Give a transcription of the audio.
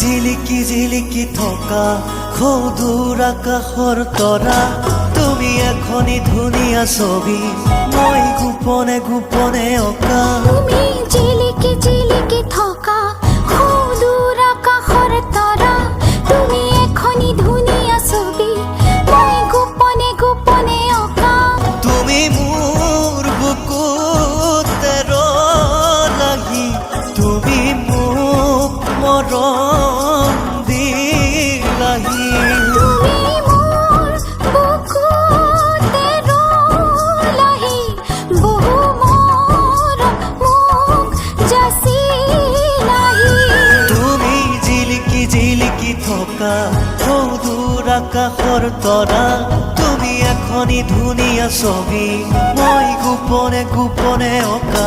জিলিকি জিলিকি থকা সদূৰ আকাশৰ তৰা তুমি এখনি ধুনীয়া ছবি মই গোপনে গোপনে অঁকা তুমি জিলিকি জিলিকি থকা সদূৰ আকাশৰ তৰা তুমি এখনি ধুনীয়া ছবি মই গোপনে গোপনে অঁকা তুমি মোৰ বুকুতে ৰলাহি তুমি মোক মৰম দিলাহি তুমি মোৰ বুকুতে ৰলাহি বহু মৰম মোক যাচিলাহি তুমি জিলিকি জিলিকি থকা সদূৰ আকাশৰ তৰা তুমি এখনি ধুনীয়া ছবি মই গোপনে গোপনে অঁকা